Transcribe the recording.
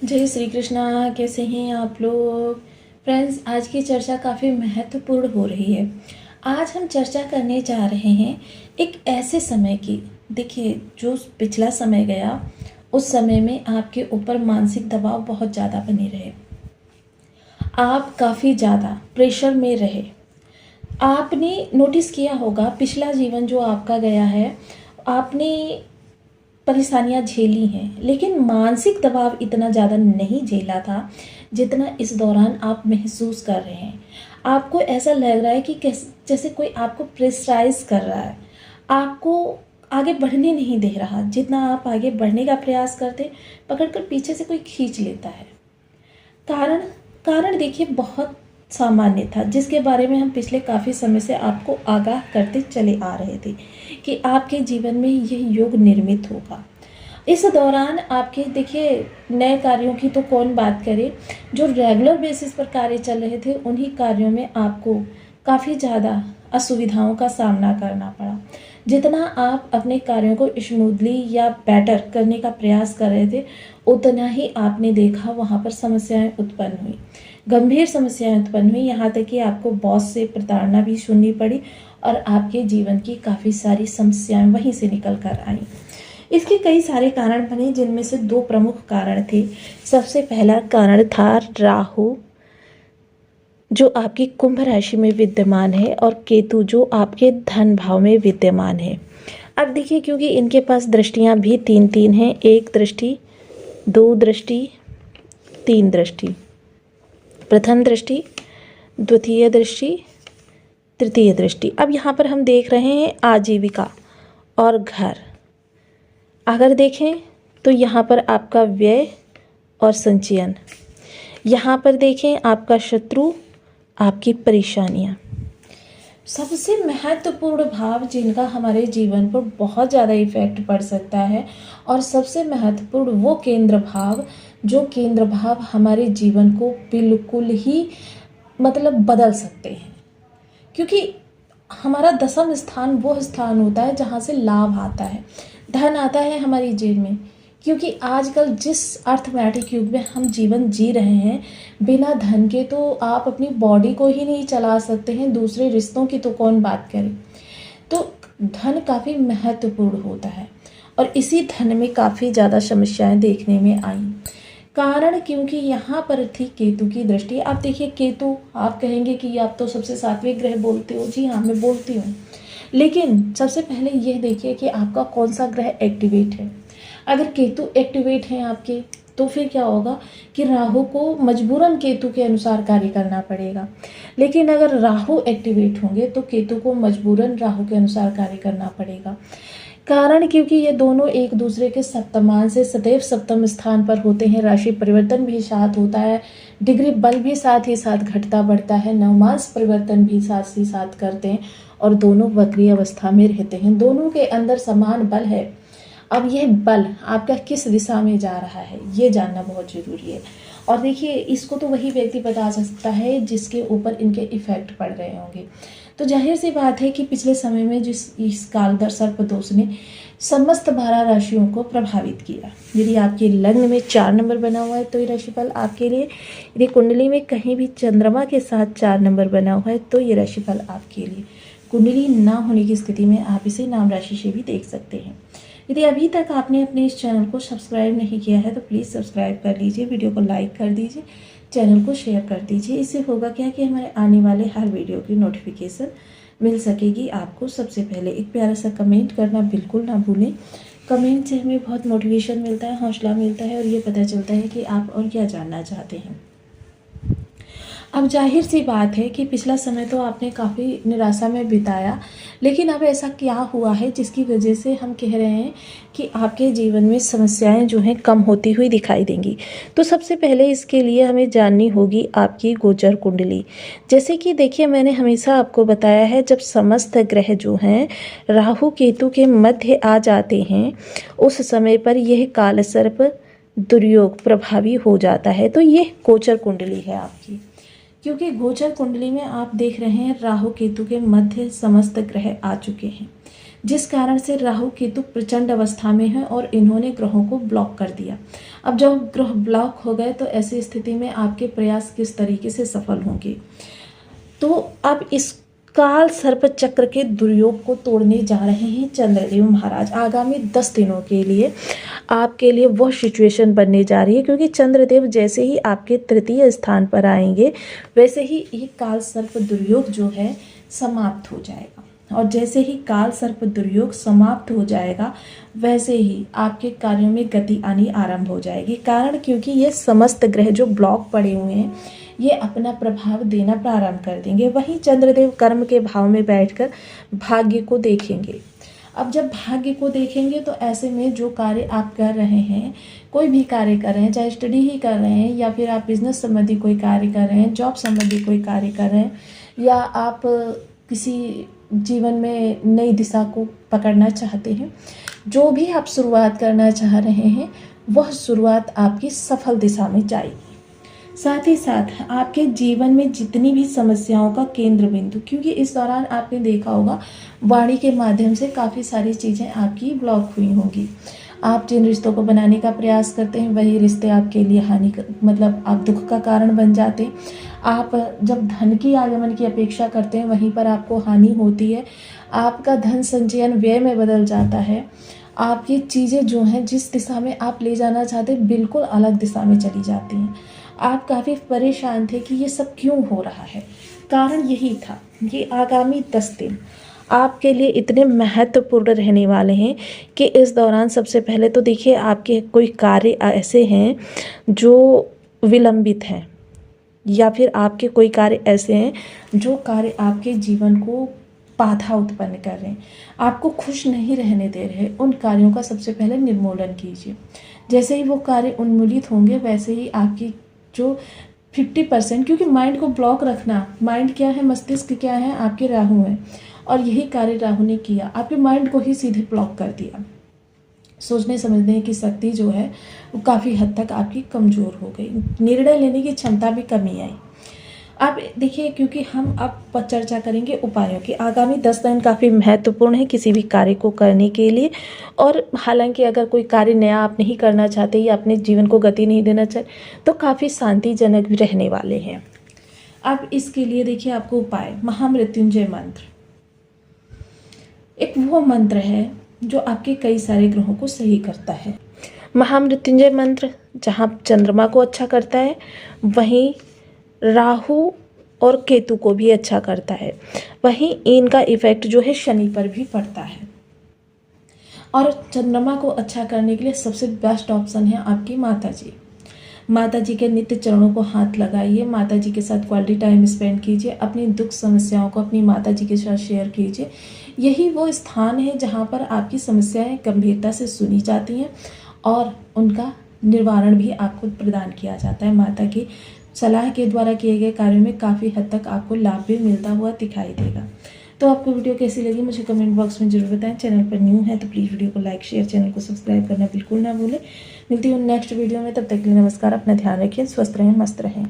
जय श्री कृष्णा। कैसे हैं आप लोग फ्रेंड्स। आज की चर्चा काफ़ी महत्वपूर्ण हो रही है। आज हम चर्चा करने जा रहे हैं एक ऐसे समय की। देखिए, जो पिछला समय गया उस समय में आपके ऊपर मानसिक दबाव बहुत ज़्यादा बने रहे, आप काफ़ी ज़्यादा प्रेशर में रहे। आपने नोटिस किया होगा पिछला जीवन जो आपका गया है, आपने परेशानियां झेली हैं, लेकिन मानसिक दबाव इतना ज़्यादा नहीं झेला था जितना इस दौरान आप महसूस कर रहे हैं। आपको ऐसा लग रहा है कि जैसे कोई आपको प्रेशराइज कर रहा है, आपको आगे बढ़ने नहीं दे रहा। जितना आप आगे बढ़ने का प्रयास करते, पकड़कर पीछे से कोई खींच लेता है। कारण कारण देखिए बहुत सामान्य था, जिसके बारे में हम पिछले काफ़ी समय से आपको आगाह करते चले आ रहे थे कि आपके जीवन में यह योग निर्मित होगा। इस दौरान आपके देखिए नए कार्यों की तो कौन बात करे, जो रेगुलर बेसिस पर कार्य चल रहे थे उन्हीं कार्यों में आपको काफ़ी ज़्यादा असुविधाओं का सामना करना पड़ा। जितना आप अपने कार्यों को स्मूथली या बेटर करने का प्रयास कर रहे थे, उतना ही आपने देखा वहाँ पर समस्याएं उत्पन्न हुई, गंभीर समस्याएं उत्पन्न हुई। यहाँ तक कि आपको बॉस से प्रताड़ना भी सुननी पड़ी और आपके जीवन की काफ़ी सारी समस्याएं वहीं से निकल कर आई। इसके कई सारे कारण बने, जिनमें से दो प्रमुख कारण थे। सबसे पहला कारण था राहु, जो आपकी कुंभ राशि में विद्यमान है, और केतु जो आपके धन भाव में विद्यमान है। अब देखिए, क्योंकि इनके पास दृष्टियां भी तीन तीन हैं, एक दृष्टि, दो दृष्टि, तीन दृष्टि, प्रथम दृष्टि, द्वितीय दृष्टि, तृतीय दृष्टि। अब यहाँ पर हम देख रहे हैं आजीविका और घर। अगर देखें तो यहाँ पर आपका व्यय और संचयन, यहाँ पर देखें आपका शत्रु, आपकी परेशानियाँ। सबसे महत्वपूर्ण भाव जिनका हमारे जीवन पर बहुत ज़्यादा इफेक्ट पड़ सकता है, और सबसे महत्वपूर्ण वो केंद्र भाव, जो केंद्र भाव हमारे जीवन को बिल्कुल ही बदल सकते हैं। क्योंकि हमारा दसम स्थान वो स्थान होता है जहाँ से लाभ आता है, धन आता है हमारी जेब में। क्योंकि आजकल जिस अर्थमैटिक युग में हम जीवन जी रहे हैं, बिना धन के तो आप अपनी बॉडी को ही नहीं चला सकते हैं, दूसरे रिश्तों की तो कौन बात करे। तो धन काफ़ी महत्वपूर्ण होता है, और इसी धन में काफ़ी ज़्यादा समस्याएं देखने में आई। कारण क्योंकि यहाँ पर थी केतु की दृष्टि। आप देखिए केतु, आप कहेंगे कि आप तो सबसे सात्विक ग्रह बोलते हो। जी हाँ, मैं बोलती हूँ, लेकिन सबसे पहले यह देखिए कि आपका कौन सा ग्रह एक्टिवेट है। अगर केतु एक्टिवेट हैं आपके, तो फिर क्या होगा कि राहु को मजबूरन केतु के अनुसार कार्य करना पड़ेगा। लेकिन अगर राहु एक्टिवेट होंगे तो केतु को मजबूरन राहु के अनुसार कार्य करना पड़ेगा। कारण क्योंकि ये दोनों एक दूसरे के सप्तमान से सदैव सप्तम स्थान पर होते हैं। राशि परिवर्तन भी साथ होता है, डिग्री बल भी साथ ही साथ घटता बढ़ता है, नवमांश परिवर्तन भी साथ ही साथ करते हैं, और दोनों वक्रीय अवस्था में रहते हैं। दोनों के अंदर समान बल है। अब यह बल आपका किस दिशा में जा रहा है, ये जानना बहुत ज़रूरी है। और देखिए, इसको तो वही व्यक्ति बता सकता है जिसके ऊपर इनके इफेक्ट पड़ रहे होंगे। तो जाहिर सी बात है कि पिछले समय में जिस इस कालदर सर्पदोष ने समस्त 12 राशियों को प्रभावित किया। यदि आपके लग्न में 4 नंबर बना हुआ है तो ये राशिफल आपके लिए, यदि कुंडली में कहीं भी चंद्रमा के साथ 4 नंबर बना हुआ है तो ये राशिफल आपके लिए। कुंडली ना होने की स्थिति में आप इसे नाम राशि से भी देख सकते हैं। यदि अभी तक आपने अपने इस चैनल को सब्सक्राइब नहीं किया है तो प्लीज़ सब्सक्राइब कर लीजिए, वीडियो को लाइक कर दीजिए, चैनल को शेयर कर दीजिए। इससे होगा क्या कि हमारे आने वाले हर वीडियो की नोटिफिकेशन मिल सकेगी आपको सबसे पहले। एक प्यारा सा कमेंट करना बिल्कुल ना भूलें। कमेंट से हमें बहुत मोटिवेशन मिलता है, हौसला मिलता है, और ये पता चलता है कि आप और क्या जानना चाहते हैं। अब जाहिर सी बात है कि पिछला समय तो आपने काफ़ी निराशा में बिताया, लेकिन अब ऐसा क्या हुआ है जिसकी वजह से हम कह रहे हैं कि आपके जीवन में समस्याएं जो हैं कम होती हुई दिखाई देंगी। तो सबसे पहले इसके लिए हमें जाननी होगी आपकी गोचर कुंडली। जैसे कि देखिए, मैंने हमेशा आपको बताया है, जब समस्त ग्रह जो हैं राहु केतु के मध्य आ जाते हैं, उस समय पर यह कालसर्प दुर्योग प्रभावी हो जाता है। तो ये गोचर कुंडली है आपकी। क्योंकि गोचर कुंडली में आप देख रहे हैं राहु केतु के मध्य समस्त ग्रह आ चुके हैं। जिस कारण से राहु केतु प्रचंड अवस्था में है और इन्होंने ग्रहों को ब्लॉक कर दिया। अब जब ग्रह ब्लॉक हो गए तो ऐसी स्थिति में आपके प्रयास किस तरीके से सफल होंगे। तो अब इस काल सर्प चक्र के दुर्योग को तोड़ने जा रहे हैं चंद्रदेव महाराज। आगामी 10 दिनों के लिए आपके लिए वह सिचुएशन बनने जा रही है, क्योंकि चंद्रदेव जैसे ही आपके तृतीय स्थान पर आएंगे वैसे ही ये काल सर्प दुर्योग जो है समाप्त हो जाएगा। और जैसे ही काल सर्प दुर्योग समाप्त हो जाएगा वैसे ही आपके कार्यों में गति आनी आरंभ हो जाएगी। कारण क्योंकि ये समस्त ग्रह जो ब्लॉक पड़े हुए हैं ये अपना प्रभाव देना प्रारंभ कर देंगे। वहीं चंद्रदेव कर्म के भाव में बैठकर भाग्य को देखेंगे। अब जब भाग्य को देखेंगे तो ऐसे में जो कार्य आप कर रहे हैं, कोई भी कार्य कर रहे हैं, चाहे स्टडी ही कर रहे हैं या फिर आप बिजनेस संबंधी कोई कार्य कर रहे हैं, जॉब संबंधी कोई कार्य कर रहे हैं, या आप किसी जीवन में नई दिशा को पकड़ना चाहते हैं, जो भी आप शुरुआत करना चाह रहे हैं वह शुरुआत आपकी सफल दिशा में जाएगी। साथ ही साथ आपके जीवन में जितनी भी समस्याओं का केंद्र बिंदु, क्योंकि इस दौरान आपने देखा होगा वाणी के माध्यम से काफ़ी सारी चीज़ें आपकी ब्लॉक हुई होंगी। आप जिन रिश्तों को बनाने का प्रयास करते हैं वही रिश्ते आपके लिए हानि मतलब आप दुख का कारण बन जाते हैं। आप जब धन की आगमन की अपेक्षा करते हैं वहीं पर आपको हानि होती है। आपका धन संचयन व्यय में बदल जाता है। आपकी चीज़ें जो हैं जिस दिशा में आप ले जाना चाहते हैं बिल्कुल अलग दिशा में चली जाती हैं। आप काफ़ी परेशान थे कि ये सब क्यों हो रहा है। कारण यही था। ये आगामी 10 दिन आपके लिए इतने महत्वपूर्ण रहने वाले हैं कि इस दौरान सबसे पहले तो देखिए आपके कोई कार्य ऐसे हैं जो विलंबित हैं, या फिर आपके कोई कार्य ऐसे हैं जो कार्य आपके जीवन को बाधा उत्पन्न कर रहे हैं, आपको खुश नहीं रहने दे रहे। उन कार्यों का सबसे पहले निर्मूलन कीजिए। जैसे ही वो कार्य उन्मूलित होंगे वैसे ही आपकी जो 50%, क्योंकि माइंड को ब्लॉक रखना, माइंड क्या है, मस्तिष्क क्या है, आपके राहु है, और यही कार्य राहु ने किया, आपके माइंड को ही सीधे ब्लॉक कर दिया। सोचने समझने की शक्ति जो है वो काफ़ी हद तक आपकी कमज़ोर हो गई, निर्णय लेने की क्षमता भी कमी आई। अब देखिए, क्योंकि हम अब चर्चा करेंगे उपायों की। आगामी 10 दिन काफ़ी महत्वपूर्ण है किसी भी कार्य को करने के लिए। और हालांकि अगर कोई कार्य नया आप नहीं करना चाहते या अपने जीवन को गति नहीं देना चाहते तो काफ़ी शांतिजनक भी रहने वाले हैं। अब इसके लिए देखिए आपको उपाय, महामृत्युंजय मंत्र एक वो मंत्र है जो आपके कई सारे ग्रहों को सही करता है। महामृत्युंजय मंत्र जहाँ चंद्रमा को अच्छा करता है वहीं राहु और केतु को भी अच्छा करता है, वहीं इनका इफेक्ट जो है शनि पर भी पड़ता है। और चंद्रमा को अच्छा करने के लिए सबसे बेस्ट ऑप्शन है आपकी माता जी। माता जी के नित्य चरणों को हाथ लगाइए, माता जी के साथ क्वालिटी टाइम स्पेंड कीजिए, अपनी दुख समस्याओं को अपनी माता जी के साथ शेयर कीजिए। यही वो स्थान है जहाँ पर आपकी समस्याएं गंभीरता से सुनी जाती हैं और उनका निवारण भी आपको प्रदान किया जाता है। माता की सलाह के द्वारा किए गए कार्यों में काफ़ी हद तक आपको लाभ भी मिलता हुआ दिखाई देगा। तो आपको वीडियो कैसी लगी मुझे कमेंट बॉक्स में जरूर बताएं। चैनल पर न्यू है तो प्लीज़ वीडियो को लाइक शेयर, चैनल को सब्सक्राइब करना बिल्कुल ना भूलें। मिलती हूँ नेक्स्ट वीडियो में, तब तक के लिए नमस्कार। अपना ध्यान रखिए, स्वस्थ रहें, मस्त रहें।